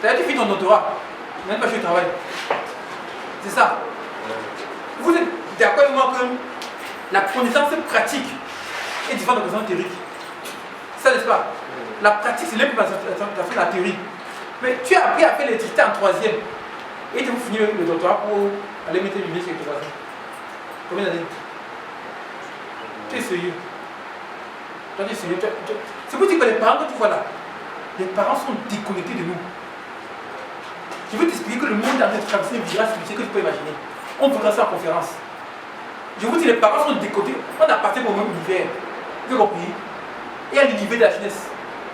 D'ailleurs, tu fais ton doctorat, même pas chez le travail. C'est ça. Vous êtes d'accord avec moi que la connaissance pratique est différente de la connaissance théorique. Ça, n'est-ce pas? La pratique, c'est l'implémentation de la théorie. Mais tu as appris à faire l'électricité en troisième. Et tu vas finir le doctorat pour aller mettre une lumière sur les troisième. Combien d'années? Tu es sérieux? Toi, tu es sérieux? C'est pour dire que les parents que tu vois là, les parents sont déconnectés de nous. Je veux t'expliquer que le monde est en train de traverser un virage que tu peux imaginer. On verra ça en conférence. Je vous dis, les parents sont déconnectés. On appartient au même univers. Vous avez compris? Il y a l'univers de la jeunesse,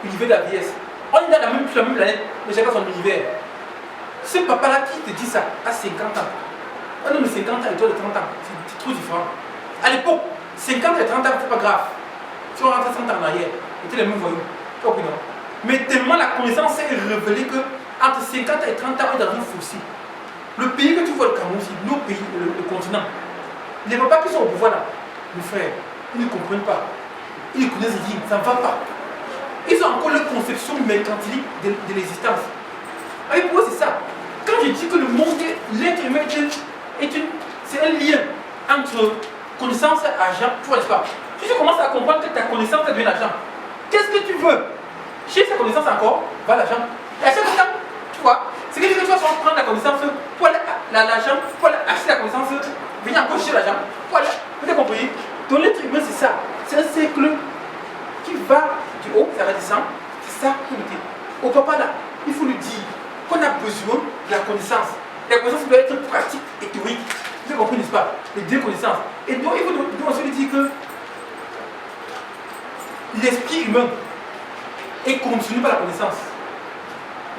l'univers de la vieillesse. On est dans la même planète, mais chacun son univers. Ce papa-là qui te dit ça à 50 ans. Un homme de 50 ans et toi de 30 ans, c'est trop différent. À l'époque, 50 et 30 ans, c'est pas grave. Si on rentre 100 ans en arrière, c'était les mêmes voyous. Non. Mais tellement la connaissance s'est révélée que entre 50 et 30 ans, on est dans un fossé. Le pays que tu vois, le Cameroun, nos pays, le continent, les papas qui sont au pouvoir là, mes frères, ils ne comprennent pas. Ils ne connaissent rien, ça ne va pas. Ils ont encore leur conception mercantilique de l'existence. Et pour eux, c'est ça. Quand je dis que le monde, l'être humain c'est un lien entre connaissance et argent, tu vois, n'est-ce pas? Si tu commences à comprendre que ta connaissance devient l'argent, qu'est-ce que tu veux? Chez sa connaissance encore, va l'argent. Et à chaque temps, tu vois, c'est que tu vas prendre la connaissance pour l'argent, pour acheter la connaissance, venir encore chercher l'argent. Vous avez compris? Donc l'être humain, c'est ça. C'est un cercle qui va du haut, ça redescend. C'est ça qui est. Au papa là, il faut lui dire qu'on a besoin de la connaissance. La connaissance doit être pratique et théorique. Vous avez compris, n'est-ce pas? Les deux connaissances. Et donc il faut aussi lui dire que l'esprit humain est conditionné par la connaissance.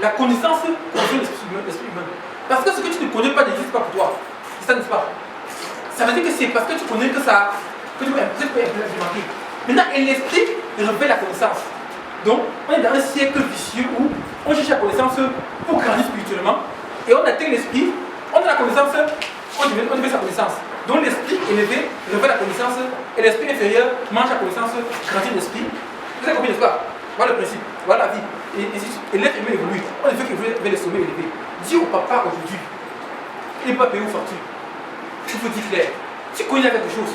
La connaissance conditionne l'esprit humain. Parce que ce que tu ne connais pas n'existe pas pour toi. C'est ça, n'est-ce pas? Ça veut dire que c'est parce que tu connais que ça. Que tu peux implémenter. Maintenant, l'esprit révèle la connaissance. Donc, on est dans un siècle vicieux où on cherche la connaissance pour grandir spirituellement. Et on atteint l'esprit, on a la connaissance, on devient sa connaissance. Donc, l'esprit élevé révèle la connaissance et l'esprit inférieur mange la connaissance, grandit l'esprit. Vous avez compris, n'est-ce pas? Voilà le principe, voilà la vie. Et l'être humain évolue. On ne fait qu'évoluer vers les sommets élevés. Dis au papa aujourd'hui, il n'est pas payé aux fortunes. Il faut dire clair. Tu connais quelque chose.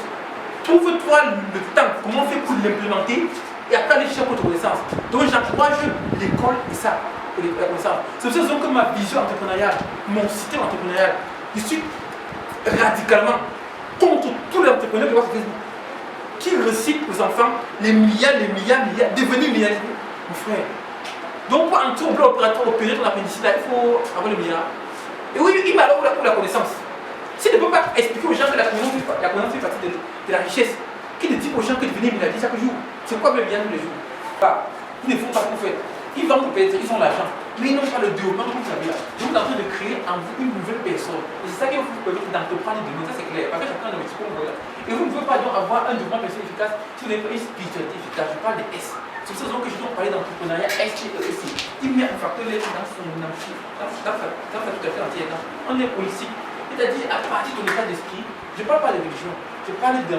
Trouve-toi le temps, comment on fait pour l'implémenter et après aller chercher votre connaissance. Donc j'encourage l'école et ça, et la connaissance. C'est pour ça que ma vision entrepreneuriale, mon système entrepreneurial, je suis radicalement contre tous les entrepreneurs qui voient sur Facebook, qui recyclent aux enfants les milliards, devenir milliardaires. Mon frère. Donc pour entrer au bloc opératoire, opérer ton appendicite, il faut avoir le milliard. Et oui, il m'a alors pour la connaissance. Si tu ne peux pas expliquer aux gens que la connaissance fait partie de la richesse, qui ne dit aux gens que devenir milliardaire chaque jour, c'est quoi le milliard tous les jours? Ils ne font pas ce qu'on fait. Ils vendent peut-être, ils ont l'argent, mais ils n'ont pas le développement que vous avez là. Donc vous êtes en train de créer en vous une nouvelle personne. Et c'est ça qui vous permet d'entreprendre de demain, ça c'est clair. Parce que chacun a un métier comme vous là. Et vous ne pouvez pas donc avoir un développement personnel efficace si vous n'avez pas une spiritualité efficace. Je parle de S. C'est pour ça que je dois parler d'entrepreneuriat STEC. Il met un facteur d'être dans son entier, dans sa tout à fait entière. On est holistique. C'est-à-dire à partir de l'état d'esprit, je ne parle pas de religion, je parle de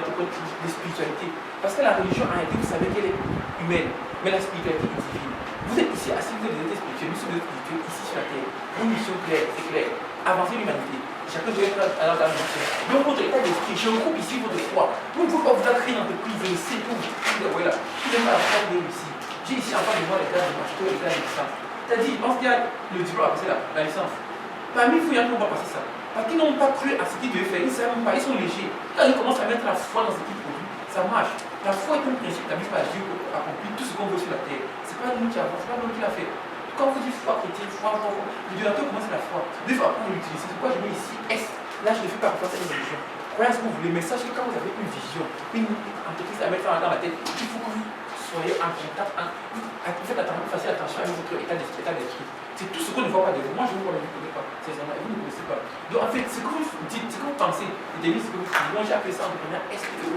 spiritualité. Parce que la religion en réalité, vous savez qu'elle est humaine, mais la spiritualité est divine. Vous êtes ici assis, vous êtes des êtres spirituels, nous sommes des êtres spirituels ici sur la terre. Une mission claire, c'est clair. Avancer l'humanité. Chacun doit être à la mission. Donc votre état d'esprit, je regroupe ici votre foi. Vous ne pouvez pas vous créer une entreprise, je le sais tout. Vous voyez là, je n'ai pas la foi de ici. J'ai ici en face de moi les gars de master, les gars de licence. C'est-à-dire, je pense qu'il y a le diplôme à passer là, la licence. Parmi vous, il y en a qui ne vont pas passer ça. Parce qu'ils n'ont pas cru à ce qu'ils devaient faire, ils ne savent même pas, ils sont légers. Quand ils commencent à mettre la foi dans ce qu'ils produisent, ça marche. La foi est un principe établi par Dieu pour accomplir tout ce qu'on veut sur la terre. Ce n'est pas nous qui avons, ce n'est pas nous qui l'a fait. Quand vous dites foi chrétienne, foi, le donateur commence la foi. Il faut apprendre à l'utiliser. C'est pourquoi je mets ici S. Là, je ne fais pas confiance à une religion. Croyez ce que vous voulez, mais sachez que quand vous avez une vision, une entreprise à mettre dans la tête, il faut que vous soyez en contact, faites facile attention à votre état d'esprit. C'est tout ce qu'on ne voit pas de vous. Moi, je ne vous connais pas, sincèrement, et vous ne connaissez pas. Donc, en fait, ce que vous dites, ce que vous pensez, et des ce que vous dites, moi, j'ai appelé ça entrepreneur SPE.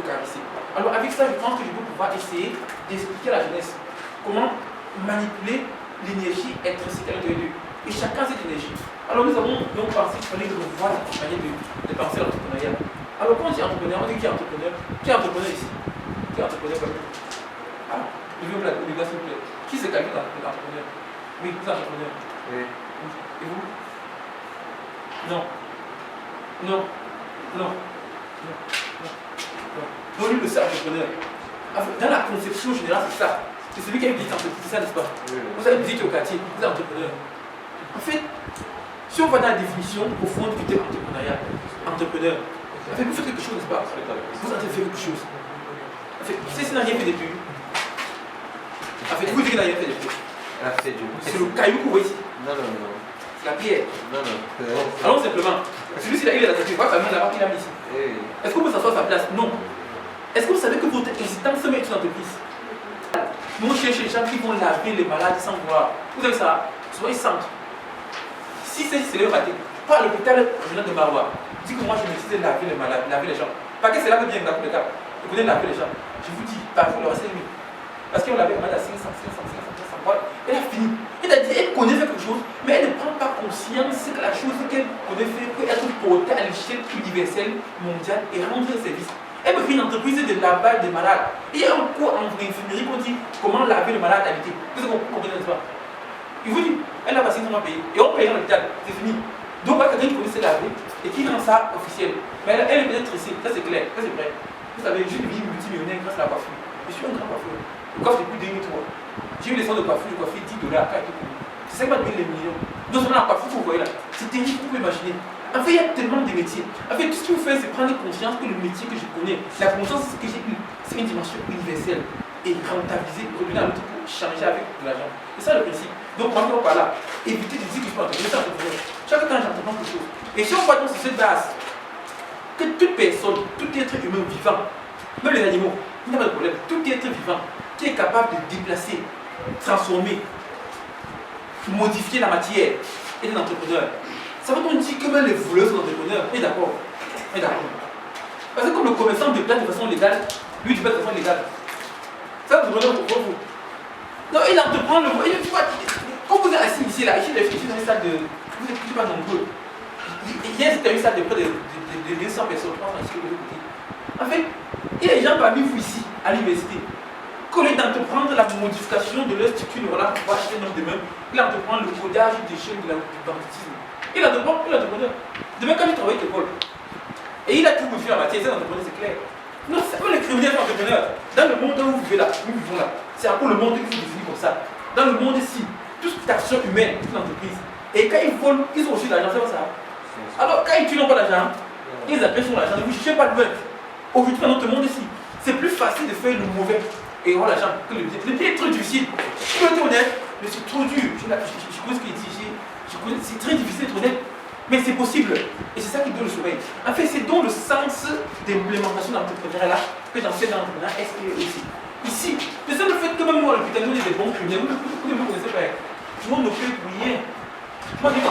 Alors, avec ça, je pense que je vais pouvoir essayer d'expliquer à la jeunesse comment manipuler l'énergie intrinsèque à l'intérieur d'eux. Et chacun a cette énergie. Alors, nous avons donc pensé qu'il fallait revoir la manière de penser l'entrepreneuriat. Alors, quand on dit entrepreneur, on dit qui est entrepreneur? Qui est entrepreneur ici? Qui est entrepreneur comme nous? Ah, je veux le gars, s'il vous plaît. Qui se qualifie d'entrepreneur? Oui, vous êtes entrepreneur. Oui. Et vous? Non. Non. Non. Non. Non. Donc lui, le seul entrepreneur. Dans la conception générale, c'est ça. C'est celui qui a une petite entreprise, c'est ça, n'est-ce pas? Vous avez une visite au quartier, vous êtes entrepreneur. En fait, si on va dans la définition profonde du terme entrepreneuriat, entrepreneur, en fait, vous faites quelque chose, n'est-ce pas? Vous avez fait quelque chose. En fait, si c'est n'a rien fait depuis, en fait, vous dites qu'il n'a rien fait depuis. C'est le caillou que vous voyez ici. Non, non, non. C'est la pierre. Non, non. Allons simplement. Celui-ci, il a attaqué. Voilà, là-bas qu'il a mis ici. Est-ce qu'on peut s'asseoir à sa place? Non. Est-ce que vous savez que votre existence met une entreprise? Nous, chez les gens qui vont laver les malades sans voir. Vous savez ça? Souvent, ils sentent. Si c'est le matin, pas à l'hôpital régional de Maroua. Dis que moi, je me disais laver les malades, laver les gens. Pas que c'est là que vient dans tous les cas. Vous connaissez laver les gens. Je vous dis, par jour, le reste est lui. Parce qu'on l'avait malade à 500, 500, 500, 500, 500. Voilà. Elle a fini. Elle a dit, elle connaît quelque chose, mais elle ne prend pas conscience que la chose qu'elle connaît faire peut être portée à l'échelle universelle, mondiale et rendre service. Elle me fait une entreprise de lavage des malades. Et il y a un cours en infirmerie qu'on dit comment laver le malade habité. Qu'est-ce que vous comprenez, n'est-ce pas? Il vous dit, elle a passé son payer. Et on paye dans l'hôpital, c'est fini. Donc, quelqu'un qui connaît se laver et qui rend ça officiel. Mais elle est peut-être tressée, ça c'est clair, ça c'est vrai. Vous savez, j'ai une vie multimillionnaire grâce à la coiffure. Je suis un grand coiffeur. Je coiffe depuis 2003. J'ai eu les soins de coiffure, je coiffais 10 $. C'est ça qui m'a donné les millions. Non seulement la coiffure que vous voyez là, c'est terrible, vous pouvez imaginer. En fait, il y a tellement de métiers. En fait, tout ce qu'il faut faire, c'est prendre conscience que le métier que je connais, la conscience, c'est ce que j'ai eu, c'est une dimension universelle et rentabiliser, revenir à l'autre pour changer avec de l'argent. C'est ça le principe. Donc, moi, par là, éviter de dire que je peux entreprendre. Chaque temps, j'entreprends quelque chose. Et si on voit donc sur cette base, que toute personne, tout être humain vivant, même les animaux, il n'y a pas de problème, tout être vivant qui est capable de déplacer, transformer, modifier la matière est un entrepreneur. Ça veut donc dire que même les voleurs sont entrepreneurs. Oui, d'accord. Oui, d'accord. Parce que comme le commerçant déplace de façon légale, lui déplace de façon légale. Ça, vous entrepreneur pour vous. Non, il entreprend le. Quand vous êtes assis ici, là, ici, dans une salle de. Vous n'êtes pas nombreux. Hier, c'était une salle de près de 200 personnes. En fait, il y a des gens parmi vous ici, à l'université, qu'au lieu d'entreprendre la modification de leur structure neurale pour acheter un homme de même, il entreprend le codage des chaînes du banditisme. Il entreprend, il est entrepreneur. Demain, quand il travaille à l'école, et il a tout modifié la matière, c'est un entrepreneur, c'est clair. Non, c'est pas les criminels entrepreneurs. Dans le monde où vous vivez là, nous vivons là, c'est encore le monde qui vous définit comme ça. Dans le monde ici, toute action humaine, toute l'entreprise. Et quand ils volent, ils ont aussi de l'argent, c'est pas ça. Alors, quand ils tuent, n'ont pas d'argent, ils appellent sur l'argent, ne vous cherchez pas de meurtre. Aujourd'hui, dans notre monde ici, c'est plus facile de faire le mauvais et avoir l'argent que le bien. Le bien est très difficile. Je peux être honnête, mais c'est trop dur. Je connais ce qu'il dit, c'est très difficile d'être honnête, mais c'est possible. Et c'est ça qui donne le sommeil. En fait, c'est donc le sens d'implémentation de l'entrepreneuriat là que j'enseigne dans l'entrepreneuriat SPE aussi. Ici, le simple fait que même moi, à l'hôpital, nous, on est des bons criminels, vous ne me connaissez pas. Tout le monde ne peut rien. Moi, je dis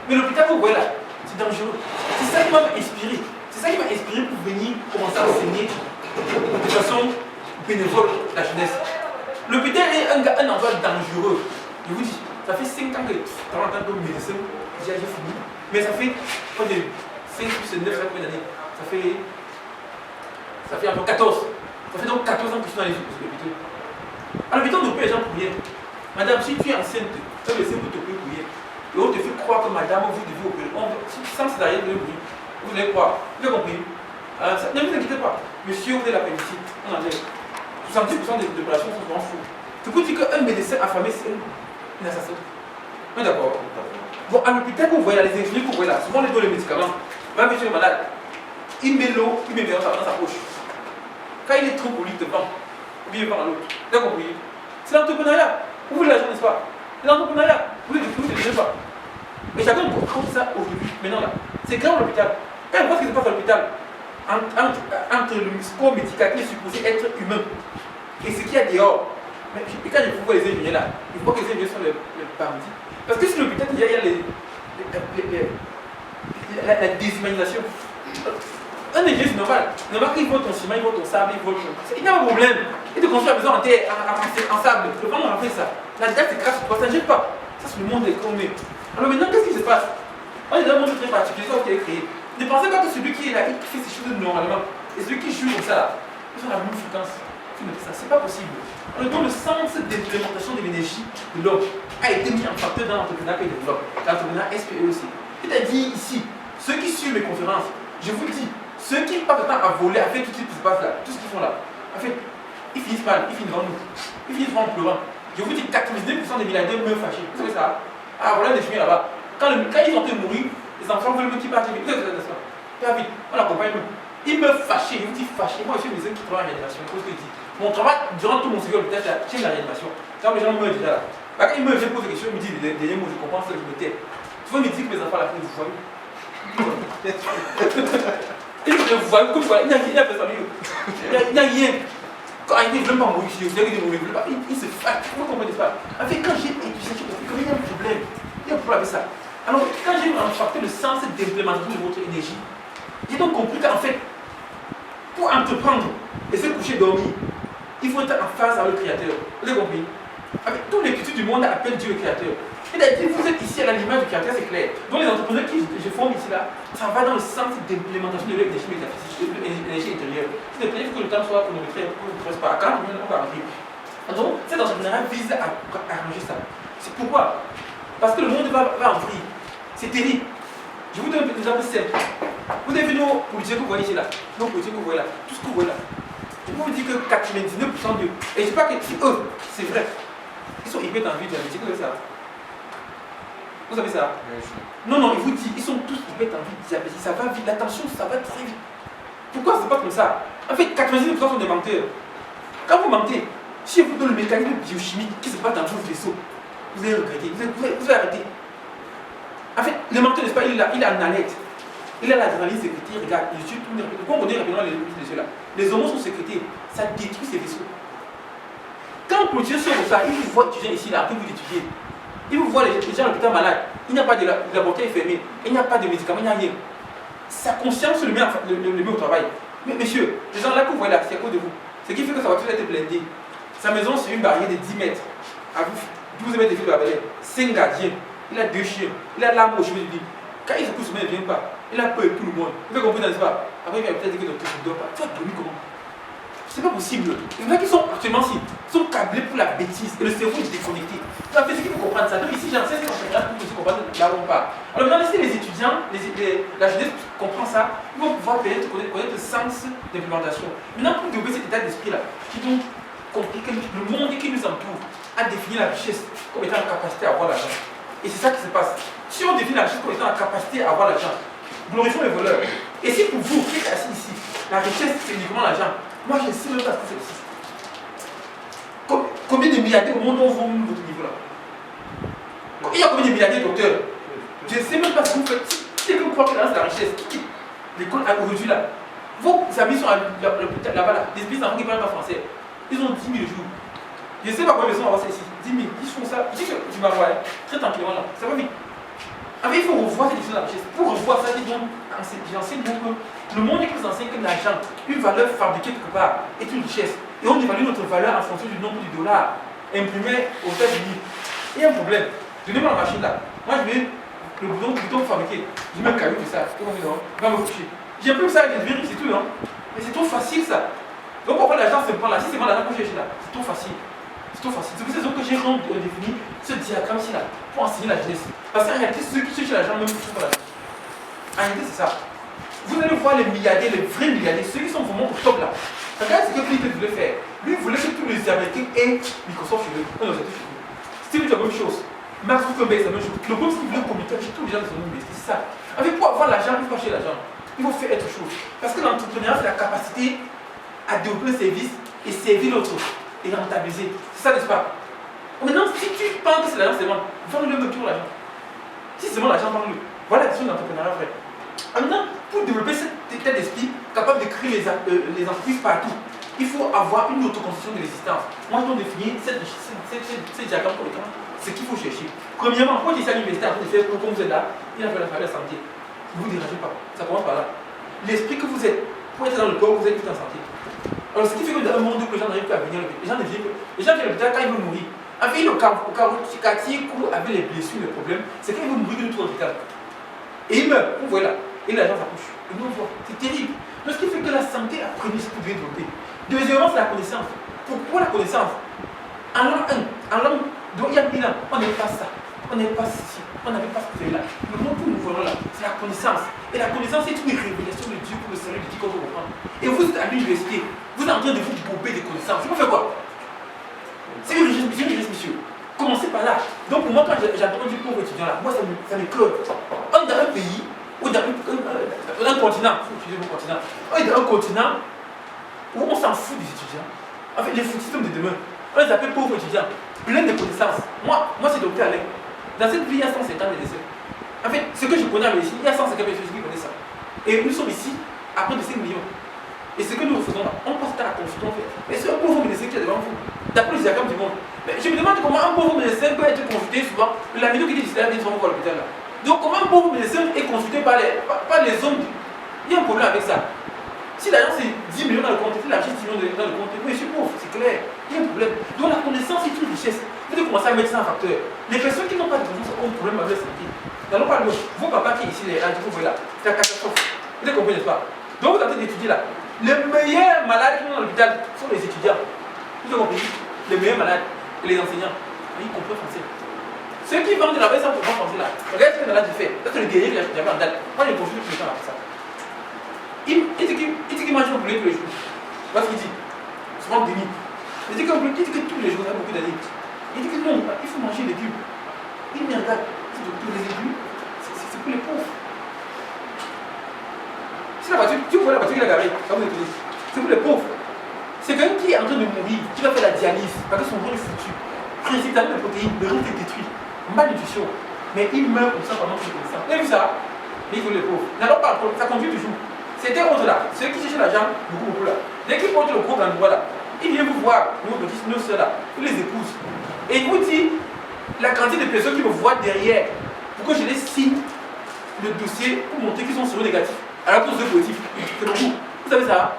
mais l'hôpital, vous voyez là, c'est dangereux. C'est ça qui m'a inspiré. C'est ça qui m'a inspiré pour venir commencer à enseigner de façon bénévole la jeunesse. L'hôpital est un endroit dangereux. Je vous dis, ça fait 5 ans que je travaille en tant que médecin, j'ai fini. Mais ça fait pas de 5 plus 9 années. Ça fait encore 14. Ça fait donc 14 ans que je suis dans les hôpitaux. À l'hôpital, on ne peut les gens pour rien. Madame, si tu es enceinte, tu as laissé pour te pour rien. Et on te fait croire que madame, vous devez opérer. Sans césarienne de bruit. Vous allez croire. Vous avez compris? Ne vous inquiétez pas. Monsieur, vous avez l'appendicite. On en est. 70% des opérations sont souvent fous. C'est pour dire qu'un médecin affamé, c'est un assassin. Oui, d'accord. Bon, à l'hôpital, vous voyez, les infirmiers, vous voyez là, souvent les donne les médicaments. Va monsieur le malade, il met l'eau, il met dans sa poche. Quand il est trop poli, il te vend. Ou bien il vend à l'autre. Vous avez compris? C'est l'entrepreneuriat. Vous voulez l'argent, n'est-ce pas? C'est l'entrepreneuriat. Vous ne le pas. Mais chacun compte ça aujourd'hui. Maintenant là, c'est grand l'hôpital. Quand on voit ce qui se passe à l'hôpital, entre le score médical qui est supposé être humain et ce qu'il y a dehors. Mais quand je vois les ingénieurs là, il faut que les ingénieurs sont les bandits. Parce que sur l'hôpital, il y a la déshumanisation. Un ingénieur, c'est normal. Normal qu'il vole ton ciment, il vole ton sable, il vole ton. Il n'y a pas de problème. Il te construit à besoin en terre, en sable. Le vent, on a fait ça. La date, c'est grave, ça ne gêne pas. Ça, c'est le monde économique. Alors maintenant, qu'est-ce qui se passe? On est dans un monde très particulier, ça qui est créé. Ne pensez pas que celui qui est là, il fait ces choses normalement. Et celui qui joue comme ça, là, ils ont la même fréquence. ça, c'est pas possible. Donc le sens d'implémentation de l'énergie de l'homme a été mis en facteur dans l'entrepreneuriat qu'il développe, l'entrepreneuriat SPE aussi. C'est-à-dire ici, ceux qui suivent mes conférences, je vous dis, ceux qui passent le temps à voler, à faire tout ce qui se passe là, tout ce qu'ils font là, en fait, ils finissent mal, ils finissent devant nous, ils finissent en pleurant. Je vous dis, 99% des milliardaires meurent fâchés. Vous savez ça? Ah, voilà des films là-bas. Quand ils sont en train de mourir, les enfants veulent me qui partent vite. Vous savez ça? Très vite, on l'accompagne même. Ils meurent fâchés, je vous dis fâchés. Moi, je suis une qui travaille en réanimation. Qu'est-ce que je dis? Mon travail, durant tout mon séjour, peut-être, c'est la réanimation. Quand les gens meurent déjà là. Quand ils meurent, je pose des questions, ils me disent les derniers mots, je comprends ce que je me tais. Tu vois, ils me disent que mes enfants, à la fin, vous voyez. Et vous voyez, comme voilà, il n'y a rien à faire ça. Il n'y a rien. Quand il ne veut pas mourir, il se fâche. Vous comprenez pas? En fait, quand j'ai étudié, j'ai compris qu'il y a un problème. Il y a un problème avec ça. Alors, quand j'ai facteur le sens d'implémentation de votre énergie, j'ai donc compris qu'en fait, pour entreprendre et se coucher dormir, il faut être en phase avec le Créateur. Vous avez compris? Avec tous les cultures du monde appellent Dieu le Créateur. C'est-à-dire, vous êtes ici à l'image du Créateur, c'est clair. Donc les entrepreneurs que je forme ici là, ça va dans le sens d'implémentation de l'énergie métaphysique, de l'énergie intérieure. C'est il faut que le temps soit chronométré pour ne pas. Quand on va arriver. Donc, cet entrepreneuriat vise à arranger ça. C'est pourquoi? Parce que le monde va en vrille. C'est terrible. Je vous donne un exemple simple. Vous avez vu nos politiciens que vous voyez ici là, nos politiciens que vous voyez là, tout ce que vous voyez là. Je peux vous dire que 99% d'eux, et je ne dis pas que c'est eux, c'est vrai, ils sont hyper en vie diabétique, vous savez ça? Vous savez ça? Non, non, il vous dit, ils sont tous hyper en vie diabétique, ça va vite, la tension, ça va très vite. Pourquoi c'est pas comme ça? En fait, 99% sont des menteurs. Quand vous mentez, si je vous donne le mécanisme biochimique qui se passe dans vos vaisseaux, vous allez regretter, vous allez arrêter. En fait, le menteur, n'est-ce pas, il a en haleine. Il a l'adrénaline sécrétée, regarde, il tue tout le monde. Quand on regarde rapidement les yeux là, les hormones sont sécrétées, ça détruit ses vaisseaux. Quand le politicien sort de ça, il vous voit étudier ici, là, après vous étudiez. Il vous voit les gens à l'hôpital malades, il n'y a pas de laboratoire fermé, il n'y a pas de médicaments, il n'y a rien. Sa conscience le met au travail. Mais monsieur, les gens là que vous voyez là, c'est à cause de vous. Ce qui fait que sa voiture a été blindée. Sa maison, c'est une barrière de 10 mètres. À vous, 12 mètres de fil de la balai. 5 gardiens. Il a 2 chiens. Il a l'arme au cheveu du lit. Quand il se couche, il ne vient pas. Il a peur de tout le monde. Vous avez compris, n'est-ce pas? Après, il va peut-être dire que docteur ne dort pas. Tu vas dormir comment? C'est pas possible. Les gens qui sont actuellement ici sont câblés pour la bêtise et le cerveau est déconnecté. En fait, ce qu'il faut comprendre ça. Donc ici, j'enseigne ce qu'on fait pour aussi comprendre là où on part. Alors maintenant, si les étudiants, la jeunesse comprend ça, ils vont pouvoir peut-être connaître le sens d'implémentation. Maintenant, pour développer cet état d'esprit-là, qui donc compris que le monde qui nous entoure a défini la richesse comme étant la capacité à avoir l'argent. Et c'est ça qui se passe. Si on définit la richesse comme étant la capacité à avoir l'argent, glorifions les voleurs. Et si pour vous, qui êtes assis ici, la richesse c'est uniquement l'argent, moi je ne sais même pas ce que c'est aussi. Combien de milliardaires au monde ont votre niveau là? Il y a combien de milliardaires docteurs? Je ne sais même pas ce que vous faites. Si vous croyez que c'est la richesse, qui l'école aujourd'hui là, vos amis sont à l'hôpital là-bas là, des enfants qui ne parlent pas français, ils ont 10 000 jours. Je ne sais pas combien de personnes avoir ça ici. 10 000, ils font ça. Je dis que tu vas voir, très tranquillement là, ça va vite. En fait, il faut revoir cette question de la richesse. Pour revoir ça, j'enseigne donc que le monde qui nous enseigne que l'argent, une valeur fabriquée quelque part, est une richesse. Et on évalue notre valeur en fonction du nombre du dollar imprimé aux États-Unis. Il y a un problème. Donnez-moi la machine là. Moi, je mets le bouton fabriqué. Je mets un caillou de ça. Va me coucher. J'ai pris ça avec les virus, c'est tout, non? Mais c'est trop facile ça. Donc pourquoi l'argent se prend là? Si c'est moi l'argent que je cherche là, c'est trop facile. C'est trop facile. C'est pour ça que j'ai redéfini ce diagramme-ci là pour enseigner la jeunesse. Parce qu'en réalité, ceux qui cherchent l'argent même ne trouvent pas l'argent. En réalité, c'est ça. Vous allez voir les milliardaires, les vrais milliardaires, ceux qui sont vraiment au top là. Regardez ce que Bill Gates voulait faire. Lui, il voulait que tous les Américains aient Microsoft chez eux. Non, c'est tout chez eux. Steve Jobs, la même chose. Mark Zuckerberg, c'est la même chose. Le groupe, il voulait communiquer avec tous les gens de son monde, c'est ça. En fait, pour avoir l'argent, il faut pas chercher l'argent. Il faut faire autre chose. Parce que l'entrepreneuriat, c'est la capacité à développer un service et servir l'autre et rentabiliser. C'est ça, n'est-ce pas? Maintenant, si tu penses que c'est l'argent seulement, vends-le même pour l'argent. Si c'est seulement l'argent, vends-le. Voilà la question de l'entrepreneuriat vrai. Maintenant, pour développer cet état d'esprit capable de créer les entreprises partout, il faut avoir une autoconstruction de l'existence. Moi, je dois définir ces diagrammes pour lesquels ce qu'il faut chercher. Premièrement, quand tu es à l'université en train de faire comme vous êtes là, il a fait la santé. Ne vous dérangez pas. Ça commence par là. L'esprit que vous êtes, pour être dans le corps, vous êtes tout en santé. Alors, ce qui fait que dans un monde où les gens n'arrivent pas à venir, les gens viennent à l'hôpital quand ils veulent mourir. En fait, le quartier court avec les blessures, les problèmes, c'est quand ils veulent mourir de tout l'hôpital. Et il meurt, vous voyez là. Et l'argent s'accouche. Et nous on voit. C'est terrible. Donc, ce qui fait que la santé a premier ce que vous devez développer. Deuxièmement, c'est la connaissance. Pourquoi la connaissance? En langue 1, en langue, donc il y a 1000 ans, on n'est pas ça. On n'est pas ceci, on n'avait pas ce là. Le mot que nous voyons là, c'est la connaissance. Et la connaissance est une révélation de Dieu pour le salut de qui qu'on veut comprendre. Et vous êtes à l'université, vous êtes en train de vous bourber des connaissances. Vous faites quoi? C'est une richesse, monsieur. Commencez par là. Donc pour moi, quand j'entends du pauvre étudiant là, moi ça me cloque. On est dans un pays, ou dans un continent, il faut utiliser mon continent. On est dans un continent où on s'en fout des étudiants. En fait, les foutistes de demain, on les appelle pauvres étudiants, pleins de connaissances. Moi c'est docteur Alain. Dans cette vie, il y a 150 médecins. En fait, ce que je connais en médecine, il y a 150 médecins qui connaissent ça. Et nous sommes ici à près de 5 millions. Et ce que nous faisons là, on passe à la consultation. Mais c'est un pauvre médecin qui est devant vous, d'après les diagrammes du monde. Mais je me demande comment un pauvre médecin peut être consulté souvent. La vidéo qui dit que vient souvent voir l'hôpital là. Donc, comment un pauvre médecin est consulté par les hommes? Il y a un problème avec ça. Si l'argent c'est 10 millions dans le compte, si l'argent c'est 10 millions dans le compte, oui, je suis pauvre, c'est clair. Il y a un problème. Donc, la connaissance est une richesse. Vous devez commencer à mettre ça en facteur. Les personnes qui n'ont pas de connaissance ont un problème avec la santé. N'allons pas le vos papas qui est ici, les radicaux, voilà, c'est la catastrophe. Vous avez compris, n'est-ce pas? Donc, vous êtes en train d'étudier là. Les meilleurs malades qui sont dans l'hôpital sont les étudiants. Vous avez compris? Les meilleurs malades et les enseignants. Ils comprennent français. Ceux qui vendent de la baisse sans comprendre français là, regardez ce que malade fait. C'est le guerrier que j'avais en date. Moi, je consulte tout le temps avec ça. Il dit qu'il mange un poulet tous les jours. Voilà ce qu'il dit. Souvent, Denis. Il dit que tous les jours, ça a beaucoup d'années. Il dit que non, il faut manger des légumes. Il me regarde. Il dit que les légumes, c'est pour les pauvres. Si la voiture, tu vois la voiture qu'il a garée, ça vous étonner. C'est pour les pauvres. C'est quelqu'un qui est en train de mourir, qui va faire la dialyse, parce que son ventre est foutu. Principalement de protéines, le ventre est détruit. Malnutrition. Mais il meurt comme ça pendant qu'il est comme ça. Vous avez vu ça? Mais il faut les pauvres. N'allons pas, ça conduit toujours. C'était autre là. Ceux qui cherchent l'argent, beaucoup là. Dès qu'ils portent le gros endroit là, ils viennent vous voir, nos soeurs là, vous les épouses. Et il vous dit la quantité de personnes qui me voient derrière pour que je les signe le dossier pour montrer qu'ils sont séronégatifs. Alors que c'est positif. C'est pour vous. Vous savez ça?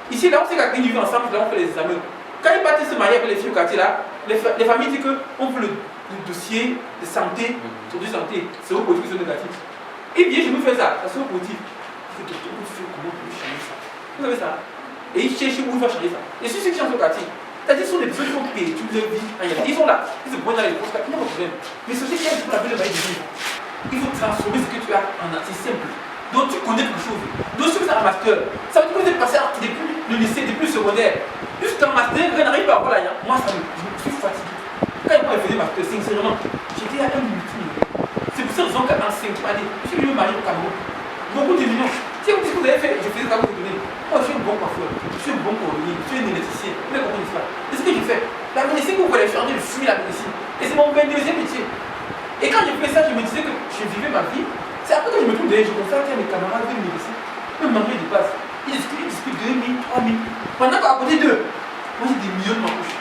Ici, là, on sait qu'ils vivent ensemble, là, on fait les examens. Quand ils partent se marier avec les filles au quartier là, les familles disent qu'on veut le dossier de santé, sur du santé, séropositif ou séronégatif. Et bien, je me fais ça, c'est séropositif. Je dis, comment tu veux changer ça? Vous savez ça? Et ils cherchent où il va changer ça. Et ceux qui changent au quartier, c'est-à-dire ce sont des personnes qui ont payé toute leur vie. Ils sont là, ils se pointent dans les postes, il n'y a pas de problème. Mais ceux qui aiment pour la belle baille de vie, il faut transformer ce que tu as en assez simple. Donc tu connais quelque chose. Donc si vous êtes un master, ça veut dire que vous êtes passé depuis le lycée, depuis le secondaire, jusqu'en master, vous n'arrivez pas à voir là. Moi, je me suis fatigué. Quand je faisais master, sincèrement, j'étais à un multimillionnaire. C'est pour cette raison qu'en 5 années, je suis venu me marier au Cameroun. Beaucoup de millions. Si vous dites que vous avez fait, je faisais ça, vous donnez. Moi, je suis un bon coiffeur, je suis un bon cordonnier, je suis un électricien. Vous avez compris ça? Et ce que j'ai fait, la médecine que vous voyez, je suis en train de fuir la médecine. Et c'est mon 22e métier. Et quand j'ai fait ça, je me disais que je vivais ma vie. C'est après que je me trouve derrière, je constate qu'il y a mes camarades de médecine. Même ma mère dépasse. Ils discutent 2000, 3000. Pendant qu'à côté d'eux, moi j'ai des millions de ma couche.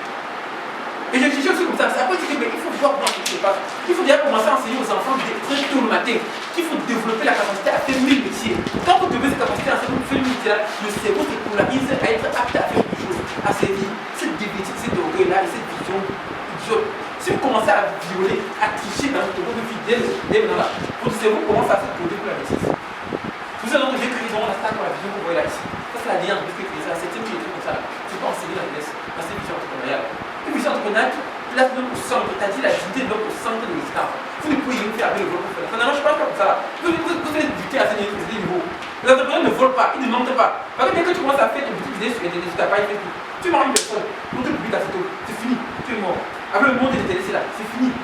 Et je cherchais aussi comme ça. C'est après que je dis, mais il faut voir comment ça se passe. Il faut déjà commencer à enseigner aux enfants très tôt le matin qu'il faut développer la capacité à faire 1000 métiers. Quand vous développez cette capacité à faire 1000 métiers, le cerveau se polarise à être apte à faire quelque chose, à servir. Cette débêtise, cet orgueil-là et cette vision idiote. Si vous commencez à violer, à tricher dans votre vie dès maintenant là, votre cerveau commence à se poser pour la médecine. Vous savez donc que j'ai créé la star dans la vision que vous voyez là ici. Ça c'est la dernière que j'ai fait ça, c'est une chose comme ça là. Je ne peux pas enseigner la jeunesse dans cette vision entrepreneuriale. Une vision entrepreneuriale qui place notre centre, c'est-à-dire la dignité de notre centre de l'existence. Vous ne pouvez rien faire avec le vol pour faire ça. Non, je ne parle pas comme ça là. Vous allez éduquer à ce niveau. Les entrepreneurs ne volent pas, ils ne mentent pas. Parce que dès que tu commences à faire des petites idées sur Internet, tu n'as pas fait tout. Tu marres une personne, pour te publier ta photo, c'est fini, tu es mort. Avec le monde de l'intérêt, c'est là, c'est fini.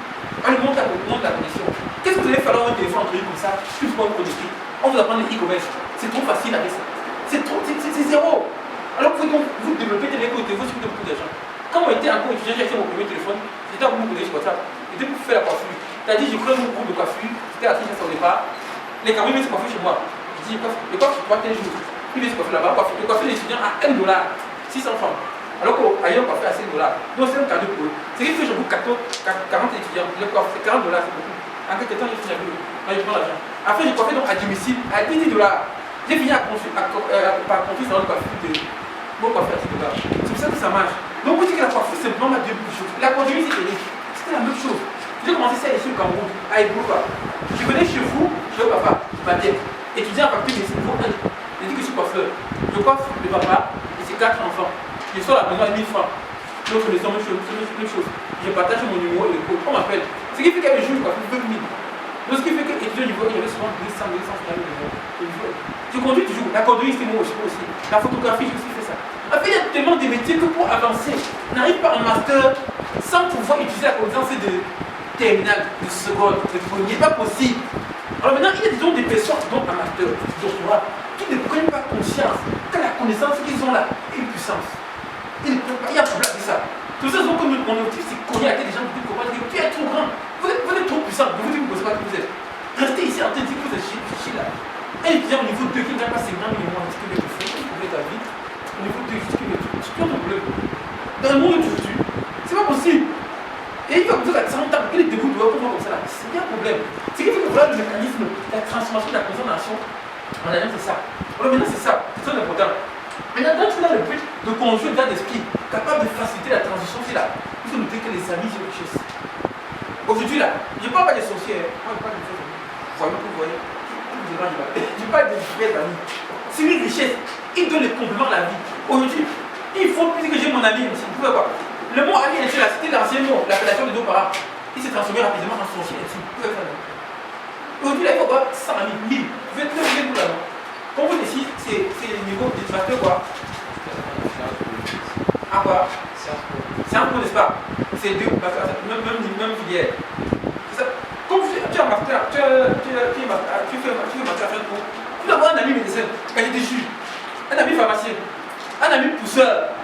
Avec le monde de la connexion. Qu'est-ce que vous allez faire dans un téléphone entre comme ça, plus pour vous connecter? On vous apprend le e-commerce. C'est trop facile avec ça. C'est zéro. Alors que vous développez des téléphone, vous avez beaucoup d'argent. Quand on était encore étudiant, j'ai acheté mon premier téléphone, j'étais à beaucoup de sur WhatsApp. C'était pour faire la coiffure. C'est-à-dire, je crée mon groupe de coiffure, c'était à Kinshasa au départ. Les Camerounais viennent se coiffer chez moi. Je dis, les coiffes, je crois tel jour. Ils viennent se coiffer là-bas, je coiffe les étudiants à $1, 600 francs. Alors qu'ailleurs, on coiffe à $5. Donc c'est un cadeau pour eux. C'est qu'il faut que je boucle 40 étudiants. Le coiffe, c'est $40, c'est beaucoup. En quelques temps, j'ai fini avec eux. Moi, je prends l'argent. Après, j'ai coiffé donc à domicile à $10. J'ai fini par construire sur une coiffure de mon coiffeur à $10. C'est pour ça que ça marche. Donc, vous dites que la coiffure, c'est vraiment la deuxième chose. La conduite, c'était la même chose. J'ai commencé ça ici au Cameroun, à Ebouka. Je venais chez vous, je dis au papa, ma tête, étudiant à faculté de médecine, je dis que je suis coiffeur. Je coiffe le papa et ses 4 enfants. Je sors la maison à 1000 francs. L'autre connaissant, même chose. Je partage mon numéro et le code. On m'appelle. Ce qui fait qu'elle joue, quoi, il veut 1000. Donc, ce qui fait que étudiant niveau, il y avait souvent 200, 250 euros. Je conduis toujours. La conduite, c'est moi aussi. La photographie, j'ai aussi fait ça. En fait, il y a tellement de métiers que pour avancer, on n'arrive pas en master sans pouvoir utiliser la connaissance de terminale, de seconde, de premier. Pas possible. Alors maintenant, il y a des personnes qui ont un master, un doctorat, qui ne prennent pas conscience que la connaissance qu'ils ont là est une puissance. Ils ne prennent pas. Il y a un problème avec ça. Tout ça, comme mon objectif, c'est cogner à des gens qui disent comment dire tu es trop grand, vous êtes trop puissant, ne vous dites que vous ne savez pas qui vous êtes. Restez ici en train de dire que vous êtes chichi là. Un étudiant au niveau 2 qui n'a pas 50 millions de ce que tu fais, qui pouvait ta vie, au niveau 2, ce que tu fais, ton problème. Dans le monde d'aujourd'hui, c'est pas possible. Et il va vous dire à 100 ans, il est debout, il doit comprendre comme ça là. C'est bien un problème. Ce qui fait que voilà le mécanisme, la transformation de la consommation, en allant, c'est ça. Alors maintenant, c'est ça, c'est très important. Maintenant, quand tu as le but de conjurer l'état d'esprit capable de faciliter la transition, c'est là. Il faut noter que les amis, c'est autre chose. Aujourd'hui, là, je ne parle pas des sorcières. Moi, je parle des vrais amis. Vous voyez, je parle des vrais amis. C'est une richesse. Ils donnent les compléments à la vie. Aujourd'hui, il faut plus que j'ai mon ami. Vous pouvez voir. Le mot ami, c'était l'ancien mot, l'appellation de nos parents. Il s'est transformé rapidement en sorcier. Aujourd'hui, là, il faut voir 100 amis, 1000. Vous êtes là, là. Comme vous dites, c'est le niveau de facteur quoi. Ah quoi. C'est un peu, n'est-ce pas? C'est deux, même filière. Comme tu as master, tu fais master à faire quoi? Tu dois avoir un ami médecin, qualité de juge, un ami pharmacien, un ami pousseur.